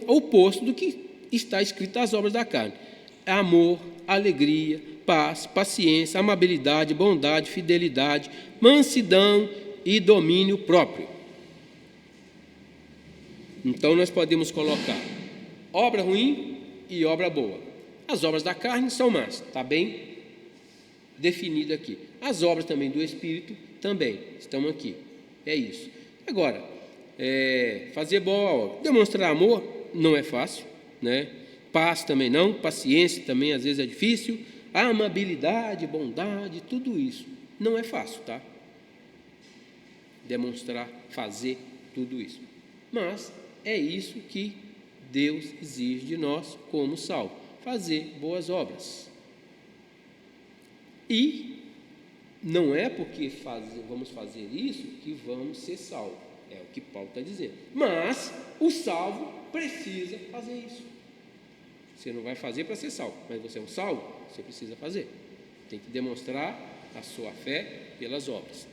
oposto do que está escrito nas obras da carne: amor, alegria, paz, paciência, amabilidade, bondade, fidelidade, mansidão e domínio próprio. Então nós podemos colocar obra ruim e obra boa. As obras da carne são más, está bem definido aqui. As obras também do Espírito também estão aqui. É isso. Agora, fazer boa obra, demonstrar amor não é fácil, né? Paz também não, paciência também às vezes é difícil, amabilidade, bondade, tudo isso não é fácil, tá? Demonstrar, fazer tudo isso. Mas é isso que Deus exige de nós como salvos: fazer boas obras. E não é porque vamos fazer isso que vamos ser salvos, é o que Paulo está dizendo. Mas o salvo precisa fazer isso. Você não vai fazer para ser salvo, mas você é um salvo, você precisa fazer. Tem que demonstrar a sua fé pelas obras.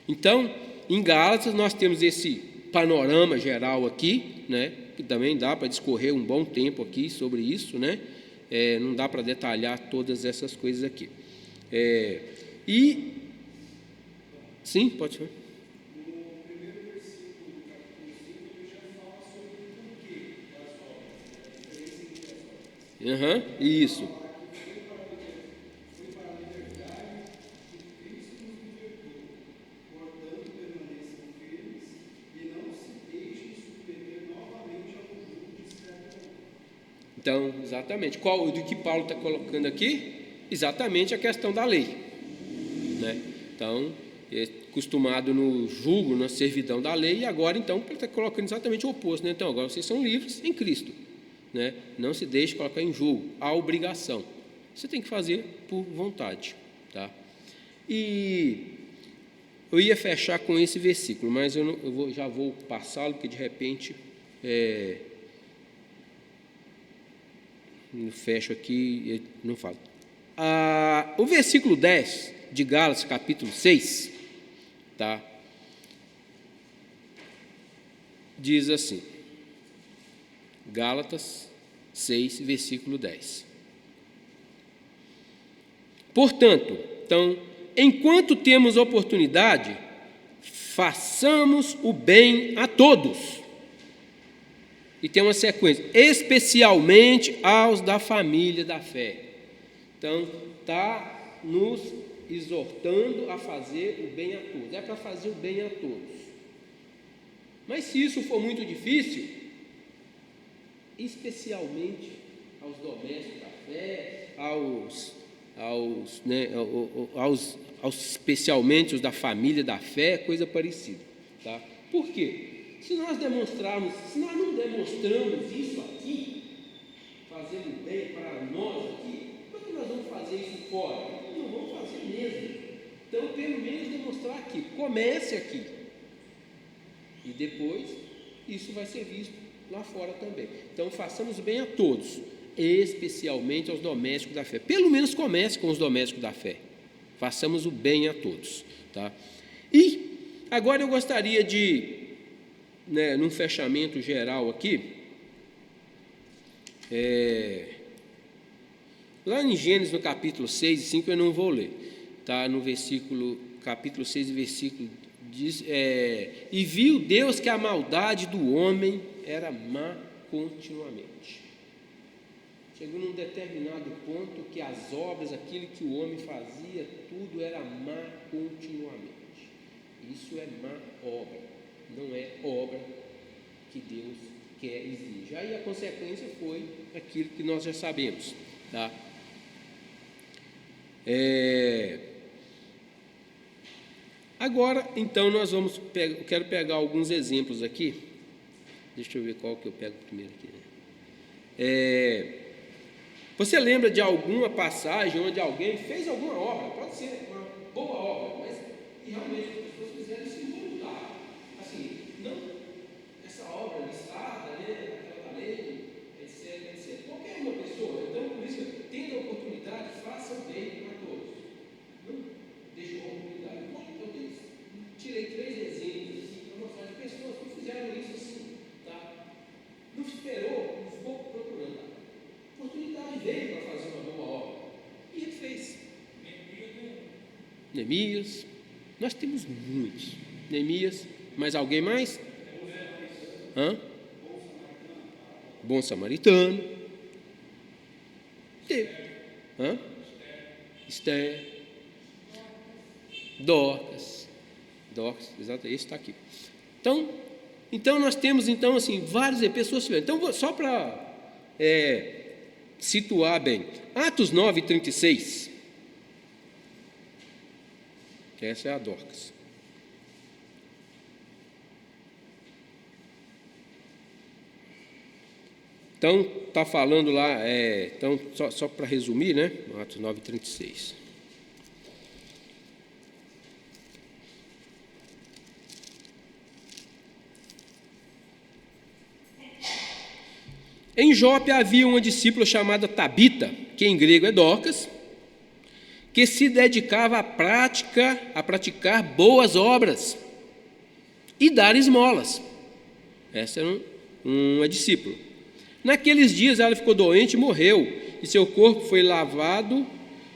Então, em Gálatas nós temos esse panorama geral aqui, né? Que também dá para discorrer um bom tempo aqui sobre isso, né? Não dá para detalhar todas essas coisas aqui. E, sim, pode falar. No primeiro versículo do capítulo 5, ele já fala sobre o porquê das obras, a diferença entre as obras. Isso. Foi para a liberdade que Cristo nos libertou. Portanto, permaneçam firmes e não se deixem submeter novamente ao jugo de escravidão. Então, exatamente. Qual do que Paulo está colocando aqui? Exatamente a questão da lei, né? Então, é acostumado no jugo, na servidão da lei, e agora, então, ele está colocando exatamente o oposto, né? Então, agora vocês são livres em Cristo, né? Não se deixe colocar em jugo, a obrigação. Você tem que fazer por vontade, tá? E eu ia fechar com esse versículo, mas já vou passá-lo, porque de repente fecho aqui e não falo. O versículo 10 de Gálatas, capítulo 6, tá? Diz assim, Gálatas 6, versículo 10. Portanto, então, enquanto temos oportunidade, façamos o bem a todos. E tem uma sequência, especialmente aos da família da fé. Então, está nos exortando a fazer o bem a todos. É para fazer o bem a todos. Mas se isso for muito difícil, especialmente aos domésticos da fé, especialmente os da família da fé, coisa parecida. Tá? Por quê? Se nós não demonstramos isso aqui, fazendo bem para nós aqui, como é que nós vamos fazer isso fora? Não vamos fazer mesmo. Então, pelo menos demonstrar aqui. Comece aqui. E depois, isso vai ser visto lá fora também. Então, façamos bem a todos, especialmente aos domésticos da fé. Pelo menos comece com os domésticos da fé. Façamos o bem a todos. Tá? E agora eu gostaria de, num fechamento geral aqui, lá em Gênesis, no capítulo 6 e 5, eu não vou ler, tá? No capítulo 6 e versículo, diz, e viu Deus que a maldade do homem era má continuamente. Chegou num determinado ponto que as obras, aquilo que o homem fazia, tudo era má continuamente. Isso é má obra, não é obra que Deus quer, exige. Aí a consequência foi aquilo que nós já sabemos, tá? Agora, então, eu quero pegar alguns exemplos aqui. Deixa eu ver qual que eu pego primeiro aqui. Você lembra de alguma passagem onde alguém fez alguma obra? Pode ser uma boa obra, mas realmente as pessoas fizeram isso involuntário. Assim, não essa obra listada, aquela lei, etc, etc. Qualquer uma pessoa. Então, por isso, tendo a oportunidade, faça o bem a todos. Não deixe a oportunidade. Eu tirei 3 exemplos assim, para mostrar de pessoas que fizeram isso assim. Tá? Não esperou, não ficou procurando. A oportunidade veio para fazer uma boa obra. E ele fez. Neemias. Nós temos muitos. Neemias. Mais alguém mais? Bom Samaritano. Teve. Esther. Dorcas, exato, esse está aqui. Então nós temos assim várias pessoas. Então só para situar bem, Atos 9:36. Essa é a Dorcas. Então está falando lá, então só para resumir, né? Atos 9:36. Em Jope havia uma discípula chamada Tabita, que em grego é Dorcas, que se dedicava à praticar boas obras e dar esmolas. Essa era uma discípula. Naqueles dias ela ficou doente e morreu, e seu corpo foi lavado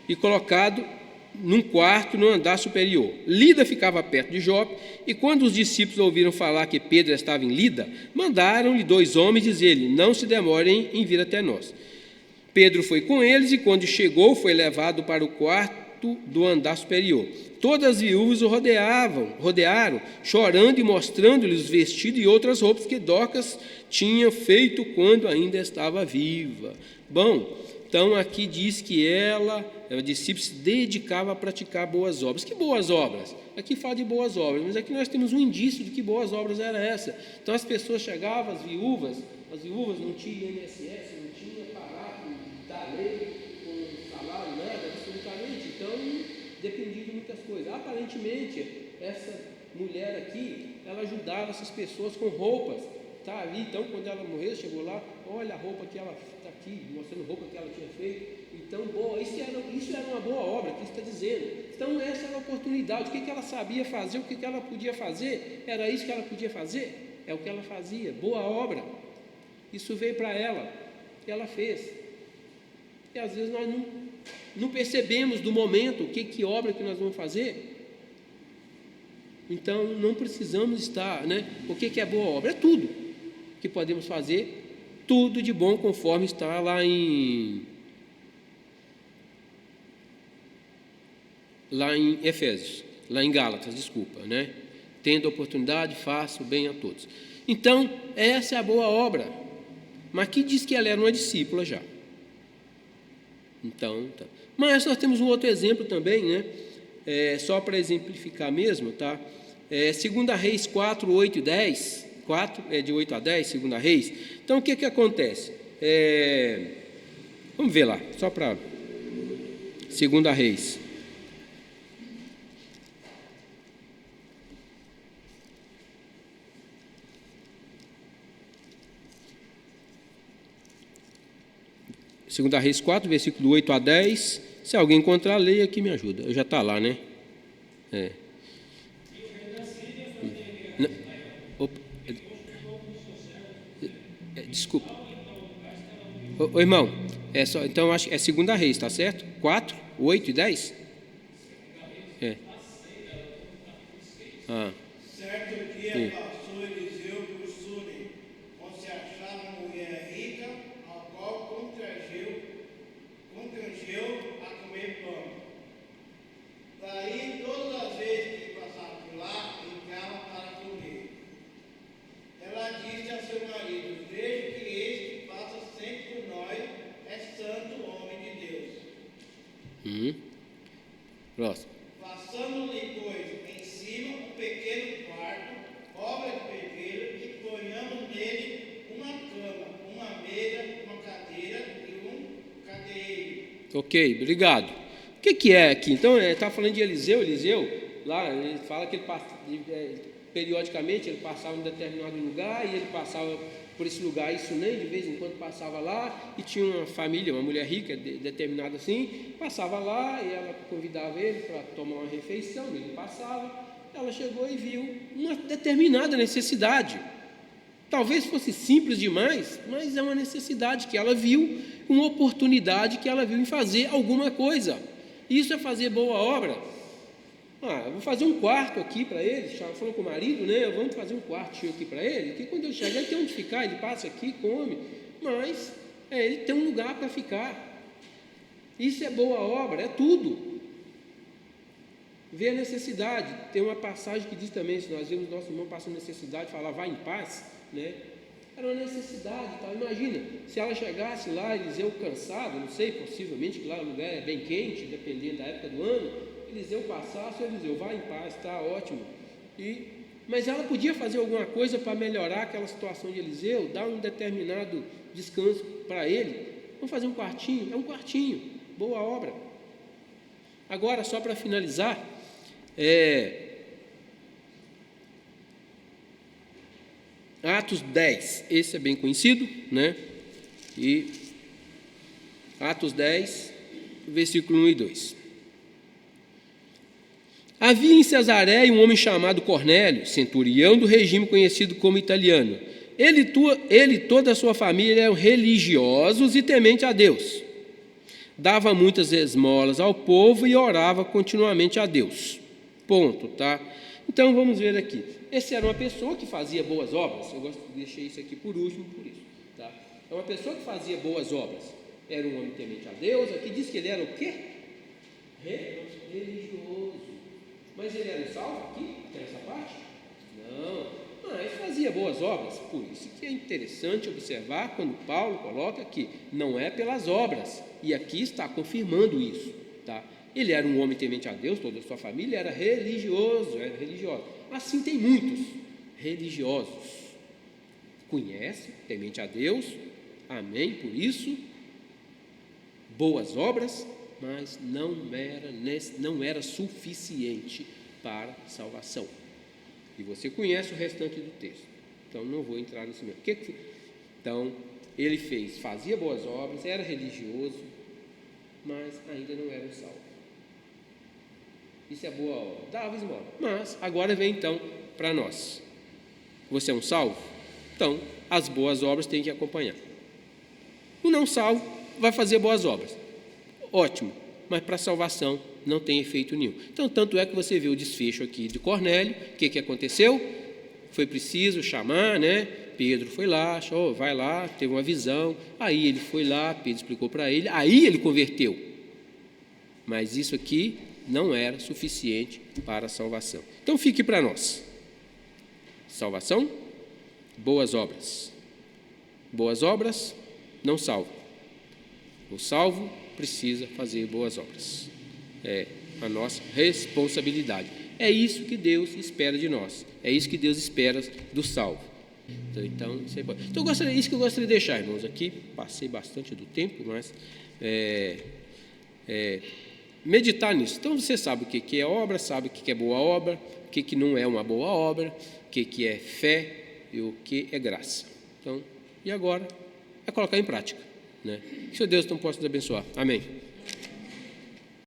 e colocado num quarto no andar superior. Lida ficava perto de Jope, e quando os discípulos ouviram falar que Pedro estava em Lida, mandaram-lhe 2 homens dizer-lhe: não se demorem em vir até nós. Pedro foi com eles, e quando chegou, foi levado para o quarto do andar superior. Todas as viúvas o rodearam, chorando e mostrando-lhe os vestidos e outras roupas que Dorcas tinha feito quando ainda estava viva. Bom, então aqui diz que ela discípula, se dedicava a praticar boas obras. Que boas obras? Aqui fala de boas obras, mas aqui nós temos um indício de que boas obras era essa. Então as pessoas chegavam, as viúvas não tinham INSS, não tinha parado da lei com salário, nada, absolutamente. Então dependia de muitas coisas. Aparentemente, essa mulher aqui, ela ajudava essas pessoas com roupas. Está ali, então, quando ela morreu, chegou lá, olha a roupa que ela está aqui, mostrando a roupa que ela tinha feito. Então, boa, isso era uma boa obra, que está dizendo. Então, essa era a oportunidade. O que ela sabia fazer, o que ela podia fazer, era isso que ela podia fazer. É o que ela fazia, boa obra. Isso veio para ela, e ela fez. E às vezes nós não percebemos do momento que obra que nós vamos fazer. Então, não precisamos estar, né? O que é boa obra? É tudo que podemos fazer, tudo de bom, conforme está lá em Efésios, lá em Gálatas, desculpa, né? Tendo oportunidade, faça o bem a todos. Então, essa é a boa obra. Mas aqui diz que ela era uma discípula já. Então, tá. Mas nós temos um outro exemplo também, né? Só para exemplificar mesmo, tá? 2 Reis 4, 8 e 10, 4 é de 8 a 10, 2 Reis. Então, o que acontece? Vamos ver lá, só para 2 Reis. Segunda Reis 4, versículo 8 a 10. Se alguém encontrar, leia que me ajuda. Já está lá, né? Desculpa. Ô, irmão, então acho que é 2 Reis, está certo? 4, 8 e 10? Certo dia passou Eliseu por Sunem, onde se achava uma mulher rica, a qual constrangeu a comer pão. Daí, todas as vezes que passava por lá, entrava para comer. Ela disse a seu marido: vejo que este que passa sempre por nós é santo homem de Deus. Próximo. Façamos-lhe, pois, em cima um pequeno quarto, obra de pedreiro, e ponhamos nele uma cama, uma mesa, uma cadeira e um candeeiro. Ok, obrigado. O que é aqui? Então, está falando de Eliseu, lá ele fala que periodicamente ele passava em um determinado lugar, e ele passava por esse lugar, isso nem de vez em quando passava lá, e tinha uma família, uma mulher rica, determinada assim, passava lá, e ela convidava ele para tomar uma refeição, ele passava, ela chegou e viu uma determinada necessidade. Talvez fosse simples demais, mas é uma necessidade que ela viu, uma oportunidade que ela viu em fazer alguma coisa. Isso é fazer boa obra. Eu vou fazer um quarto aqui para ele, falou com o marido, né? Vamos fazer um quartinho aqui para ele, que quando ele chegar ele tem onde ficar, ele passa aqui, come, mas ele tem um lugar para ficar. Isso é boa obra, é tudo. Ver a necessidade. Tem uma passagem que diz também, se nós vemos nosso irmão passando necessidade, falar, vai em paz, né? Era uma necessidade, tá? Imagina, se ela chegasse lá, Eliseu cansado, não sei, possivelmente que lá o lugar é bem quente, dependendo da época do ano, Eliseu passasse, Eliseu, vai em paz, está ótimo. Mas ela podia fazer alguma coisa para melhorar aquela situação de Eliseu, dar um determinado descanso para ele. Vamos fazer um quartinho? É um quartinho, boa obra. Agora, só para finalizar, Atos 10, esse é bem conhecido, né? E Atos 10, versículo 1 e 2. Havia em Cesareia um homem chamado Cornélio, centurião do regime conhecido como italiano. Ele e toda a sua família eram religiosos e tementes a Deus. dava muitas esmolas ao povo e orava continuamente a Deus. Ponto, tá? Então vamos ver aqui. Esse era uma pessoa que fazia boas obras. Deixei isso aqui por último, por isso, tá? É uma pessoa que fazia boas obras. Era um homem temente a Deus. Aqui diz que ele era o quê? Religioso. Mas ele era um salvo aqui? Tem essa parte? Não. Mas fazia boas obras. Por isso que é interessante observar quando Paulo coloca aqui, não é pelas obras. E aqui está confirmando isso, tá? Ele era um homem temente a Deus, toda a sua família era religiosa. Assim tem muitos religiosos. Conhece, temente a Deus, amém, por isso, boas obras, mas não era suficiente para salvação. E você conhece o restante do texto, então não vou entrar nisso mesmo. Então, ele fazia boas obras, era religioso, mas ainda não era um salvo. Isso é boa obra, dava esmola. Mas agora vem então para nós. Você é um salvo? Então, as boas obras têm que acompanhar. O não salvo vai fazer boas obras. Ótimo, mas para a salvação não tem efeito nenhum. Então, tanto é que você vê o desfecho aqui de Cornélio. O que aconteceu? Foi preciso chamar, né? Pedro foi lá, achou, vai lá, teve uma visão. Aí ele foi lá, Pedro explicou para ele, aí ele converteu. Mas isso aqui não era suficiente para a salvação. Então, fique para nós. Salvação, boas obras. Boas obras não salvam. O salvo precisa fazer boas obras. É a nossa responsabilidade. É isso que Deus espera de nós. É isso que Deus espera do salvo. Então, isso que eu gostaria de deixar, irmãos, aqui. Passei bastante do tempo, mas meditar nisso. Então, você sabe o que é obra, sabe o que é boa obra, o que não é uma boa obra, o que é fé e o que é graça. Então, e agora é colocar em prática, né? Que o Senhor Deus então possa nos abençoar. Amém.